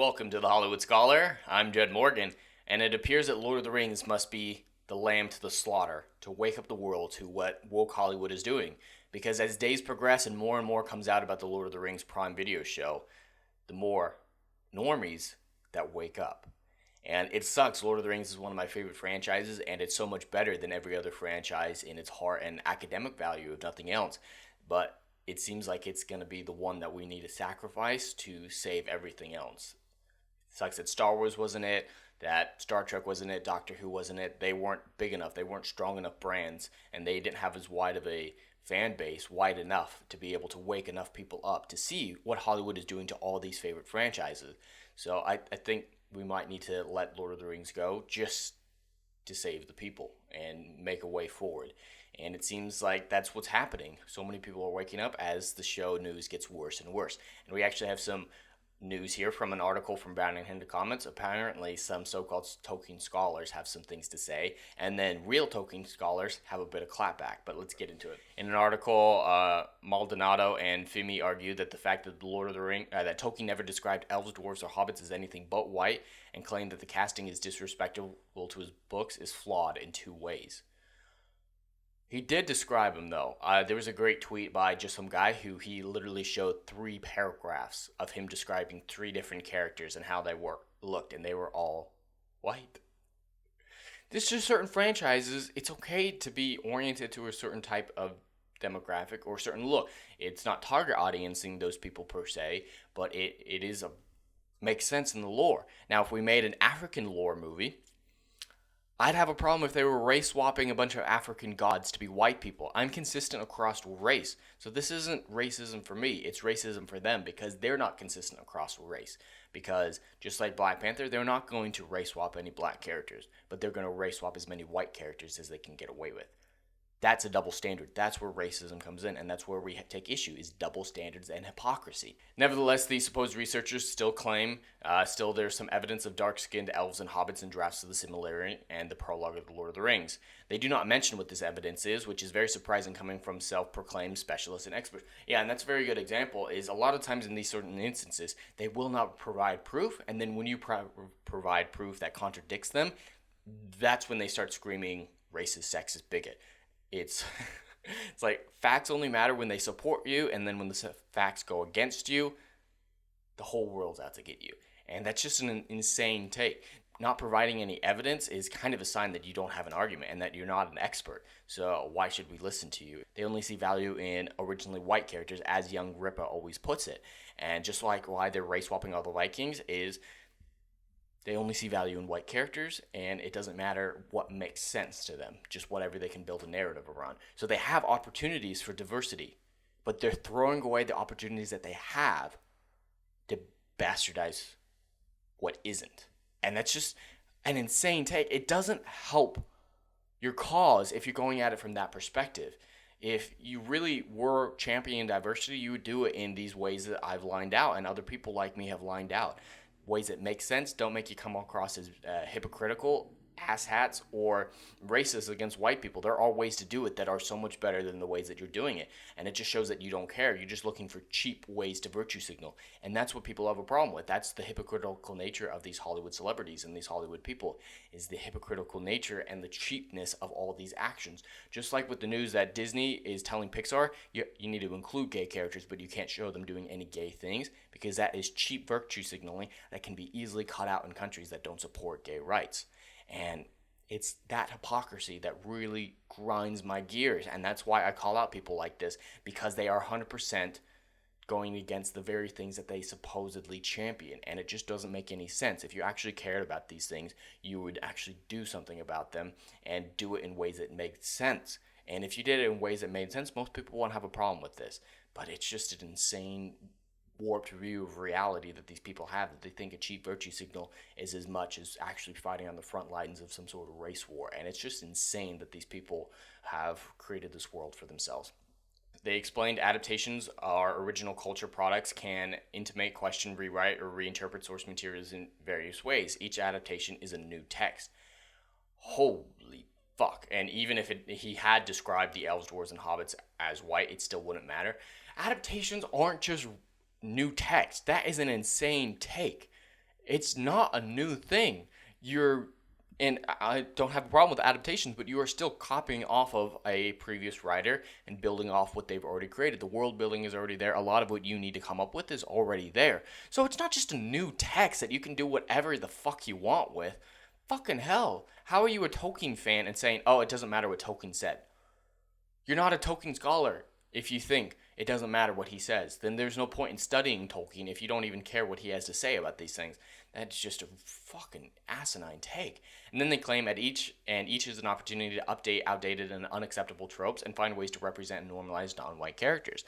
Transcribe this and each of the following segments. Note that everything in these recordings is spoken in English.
Welcome to the Hollywood Scholar. I'm Jed Morgan, and it appears that Lord of the Rings must be the lamb to the slaughter to wake up the world to what woke Hollywood is doing. Because as days progress and more comes out about the Lord of the Rings Prime Video show, the more normies that wake up. And it sucks. Lord of the Rings is one of my favorite franchises, and it's so much better than every other franchise in its heart and academic value, if nothing else. But it seems like it's going to be the one that we need to sacrifice to save everything else. It sucks that Star Wars wasn't it, that Star Trek wasn't it, Doctor Who wasn't it. They weren't big enough. They weren't strong enough brands, and they didn't have as wide of a fan base, wide enough to be able to wake enough people up to see what Hollywood is doing to all these favorite franchises. So I think we might need to let Lord of the Rings go just to save the people and make a way forward. And it seems like that's what's happening. So many people are waking up as the show news gets worse and worse. And we actually have some news here from an article from Barnes&Nobles Comments. Apparently, some so-called Tolkien scholars have some things to say, and then real Tolkien scholars have a bit of clapback. But let's get into it. In an article, Maldonado and Fimi argue that the fact that the Lord of the Ring, that Tolkien never described elves, dwarves, or hobbits as anything but white, and claimed that the casting is disrespectful to his books, is flawed in two ways. He did describe him, though. There was a great tweet by just some guy who he literally showed 3 paragraphs of him describing 3 different characters and how they looked, and they were all white. There's just certain franchises, it's okay to be oriented to a certain type of demographic or certain look. It's not target audiencing those people per se, but it is makes sense in the lore. Now, if we made an African lore movie, I'd have a problem if they were race swapping a bunch of African gods to be white people. I'm consistent across race. So this isn't racism for me. It's racism for them because they're not consistent across race. Because just like Black Panther, they're not going to race swap any black characters. But they're going to race swap as many white characters as they can get away with. That's a double standard. That's where racism comes in, and that's where we take issue, is double standards and hypocrisy. Nevertheless, these supposed researchers still claim, there's some evidence of dark-skinned elves and hobbits in drafts of the Silmarillion and the prologue of the Lord of the Rings. They do not mention what this evidence is, which is very surprising coming from self-proclaimed specialists and experts. Yeah, and that's a very good example, is a lot of times in these certain instances, they will not provide proof, and then when you provide proof that contradicts them, that's when they start screaming racist, sexist, bigot. It's like facts only matter when they support you, and then when the facts go against you, the whole world's out to get you. And that's just an insane take. Not providing any evidence is kind of a sign that you don't have an argument and that you're not an expert. So why should we listen to you? They only see value in originally white characters, as young Rippa always puts it. And just like why they're race swapping all the Vikings is they only see value in white characters, and it doesn't matter what makes sense to them, just whatever they can build a narrative around. So they have opportunities for diversity, but they're throwing away the opportunities that they have to bastardize what isn't. And that's just an insane take. It doesn't help your cause if you're going at it from that perspective. If you really were championing diversity, you would do it in these ways that I've lined out and other people like me have lined out. Ways that make sense, don't make you come across as hypocritical, asshats, or racist against white people. There are ways to do it that are so much better than the ways that you're doing it. And it just shows that you don't care. You're just looking for cheap ways to virtue signal. And that's what people have a problem with. That's the hypocritical nature of these Hollywood celebrities and these Hollywood people, is the hypocritical nature and the cheapness of all these actions. Just like with the news that Disney is telling Pixar, you need to include gay characters, but you can't show them doing any gay things, because that is cheap virtue signaling that can be easily cut out in countries that don't support gay rights. And it's that hypocrisy that really grinds my gears. And that's why I call out people like this, because they are 100% going against the very things that they supposedly champion. And it just doesn't make any sense. If you actually cared about these things, you would actually do something about them and do it in ways that make sense. And if you did it in ways that made sense, most people won't have a problem with this. But it's just an insane warped view of reality that these people have, that they think a cheap virtue signal is as much as actually fighting on the front lines of some sort of race war. And it's just insane that these people have created this world for themselves. They explained adaptations are original culture products can intimate, question, rewrite, or reinterpret source materials in various ways. Each adaptation is a new text. Holy fuck. And even if he had described the elves, dwarves, and hobbits as white, it still wouldn't matter. Adaptations aren't just new text. That is an insane take. It's not a new thing. And I don't have a problem with adaptations, but you are still copying off of a previous writer and building off what they've already created. The world building is already there. A lot of what you need to come up with is already there. So it's not just a new text that you can do whatever the fuck you want with. Fucking hell. How are you a Tolkien fan and saying, oh, it doesn't matter what Tolkien said? You're not a Tolkien scholar if you think it doesn't matter what he says. Then there's no point in studying Tolkien if you don't even care what he has to say about these things. That's just a fucking asinine take. And then they claim each is an opportunity to update outdated and unacceptable tropes and find ways to represent and normalize non-white characters.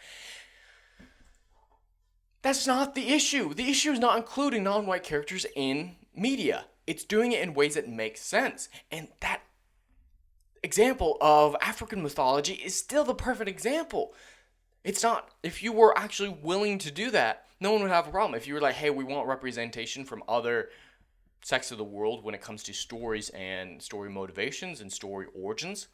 That's not the issue. The issue is not including non-white characters in media. It's doing it in ways that make sense. And that example of African mythology is still the perfect example. It's not, if you were actually willing to do that, no one would have a problem. If you were like, hey, we want representation from other sects of the world when it comes to stories and story motivations and story origins,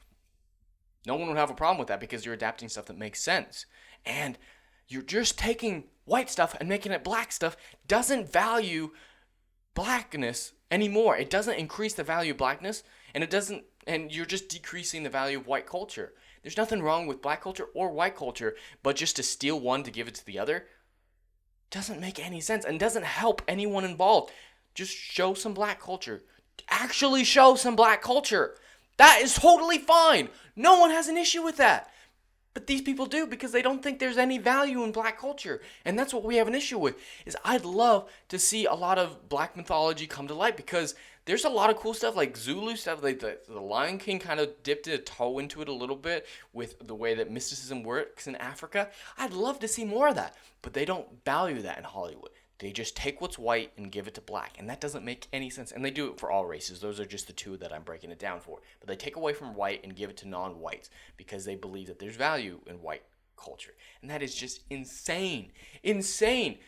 no one would have a problem with that because you're adapting stuff that makes sense. And you're just taking white stuff and making it black stuff doesn't value blackness anymore. It doesn't increase the value of blackness, and you're just decreasing the value of white culture. There's nothing wrong with black culture or white culture, but just to steal one to give it to the other doesn't make any sense and doesn't help anyone involved. Just show some black culture. Actually show some black culture. That is totally fine. No one has an issue with that. But these people do because they don't think there's any value in black culture. And that's what we have an issue with. Is I'd love to see a lot of black mythology come to light because there's a lot of cool stuff like Zulu stuff. Like the Lion King kind of dipped a toe into it a little bit with the way that mysticism works in Africa. I'd love to see more of that. But they don't value that in Hollywood. They just take what's white and give it to black. And that doesn't make any sense. And they do it for all races. Those are just the two that I'm breaking it down for. But they take away from white and give it to non-whites because they believe that there's value in white culture. And that is just insane. Insane.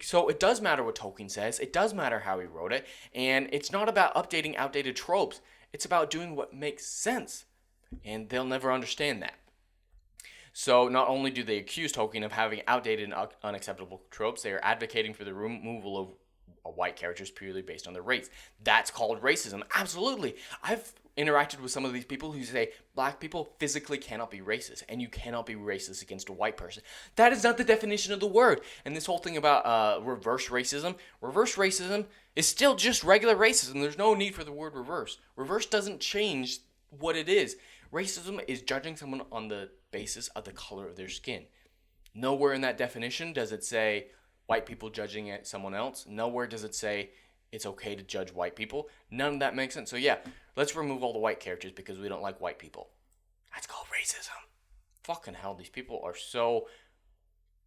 So it does matter what Tolkien says. It does matter how he wrote it. And it's not about updating outdated tropes. It's about doing what makes sense. And they'll never understand that. So not only do they accuse Tolkien of having outdated and unacceptable tropes, they are advocating for the removal of white characters purely based on their race. That's called racism. Absolutely. I've interacted with some of these people who say black people physically cannot be racist, and you cannot be racist against a white person. That is not the definition of the word. And this whole thing about reverse racism is still just regular racism. There's no need for the word reverse. Reverse doesn't change what it is. Racism is judging someone on the basis of the color of their skin. Nowhere in that definition does it say white people judging someone else. Nowhere does it say it's okay to judge white people. None of that makes sense. So yeah, let's remove all the white characters because we don't like white people. That's called racism. Fucking hell, these people are so...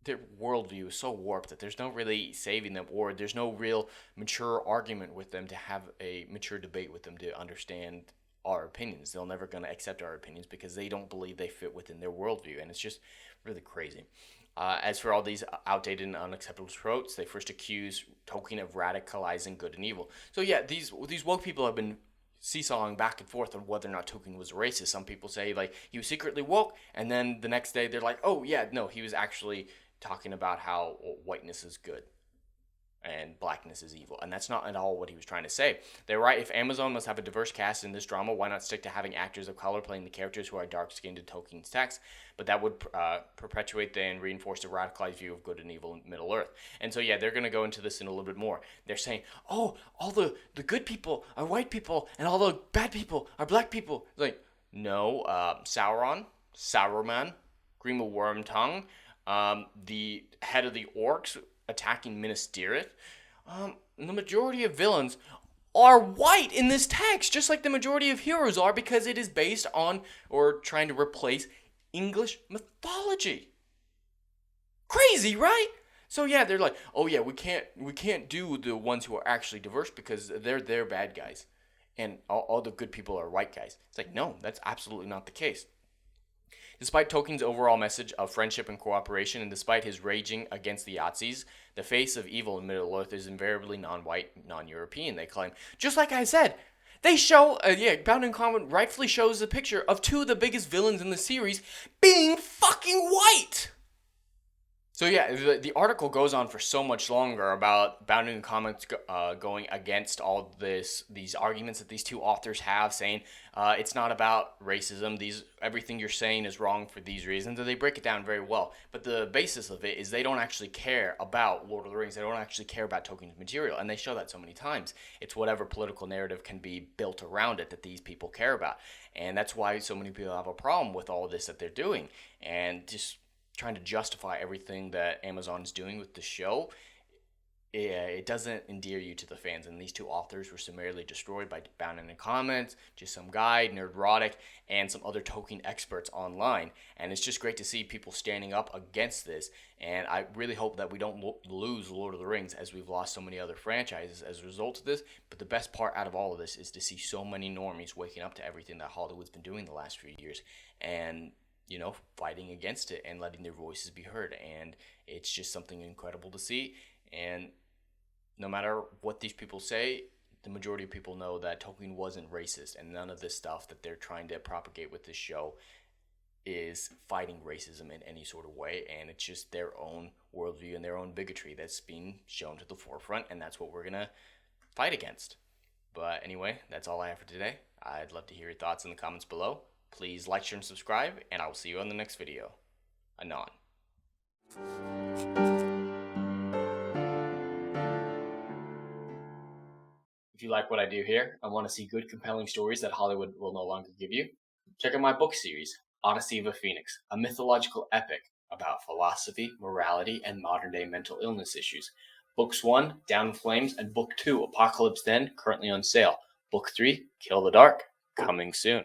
their worldview is so warped that there's no really saving them, or there's no real mature argument with them to have a mature debate with them to understand our opinions. They're never going to accept our opinions because they don't believe they fit within their worldview, and it's just really crazy. As for all these outdated and unacceptable tropes, they first accuse Tolkien of radicalizing good and evil. So yeah, these woke people have been seesawing back and forth on whether or not Tolkien was racist. Some people say like he was secretly woke, and then the next day they're like, oh yeah, no, he was actually talking about how whiteness is good and blackness is evil. And that's not at all what he was trying to say. They're right. If Amazon must have a diverse cast in this drama, why not stick to having actors of color playing the characters who are dark-skinned in Tolkien's text? But that would perpetuate and reinforce the radicalized view of good and evil in Middle-earth. And so, yeah, they're going to go into this in a little bit more. They're saying, oh, all the good people are white people, and all the bad people are black people. It's like, no, Sauron, Grima Wormtongue, the head of the orcs attacking Minas Tirith, the majority of villains are white in this text, just like the majority of heroes are, because it is based on or trying to replace English mythology. Crazy, right? So yeah, they're like, oh yeah, we can't do the ones who are actually diverse because they're bad guys, and all the good people are white guys. It's like, no, that's absolutely not the case. Despite Tolkien's overall message of friendship and cooperation, and despite his raging against the Yazis, the face of evil in Middle-earth is invariably non-white, non-European, they claim. Just like I said, they show, Bound in Common rightfully shows a picture of two of the biggest villains in the series being fucking white! So yeah, the article goes on for so much longer about bounding the comments going against all these arguments that these two authors have, saying it's not about racism. These everything you're saying is wrong for these reasons, and they break it down very well. But the basis of it is they don't actually care about Lord of the Rings. They don't actually care about Tolkien's material, and they show that so many times. It's whatever political narrative can be built around it that these people care about, and that's why so many people have a problem with all this that they're doing, and just trying to justify everything that Amazon is doing with the show, it doesn't endear you to the fans. And these two authors were summarily destroyed by Bound in the comments, just some guy, Nerdrotic, and some other Tolkien experts online. And it's just great to see people standing up against this. And I really hope that we don't lose Lord of the Rings as we've lost so many other franchises as a result of this. But the best part out of all of this is to see so many normies waking up to everything that Hollywood's been doing the last few years. And fighting against it and letting their voices be heard. And it's just something incredible to see. And no matter what these people say, the majority of people know that Tolkien wasn't racist, and none of this stuff that they're trying to propagate with this show is fighting racism in any sort of way. And it's just their own worldview and their own bigotry that's being shown to the forefront, and that's what we're going to fight against. But anyway, that's all I have for today. I'd love to hear your thoughts in the comments below. Please like, share, and subscribe, and I will see you on the next video. Anon. If you like what I do here and want to see good, compelling stories that Hollywood will no longer give you, check out my book series, Odyssey of a Phoenix, a mythological epic about philosophy, morality, and modern-day mental illness issues. Books 1, Down in Flames, and Book 2, Apocalypse Then, currently on sale. Book 3, Kill the Dark, coming soon.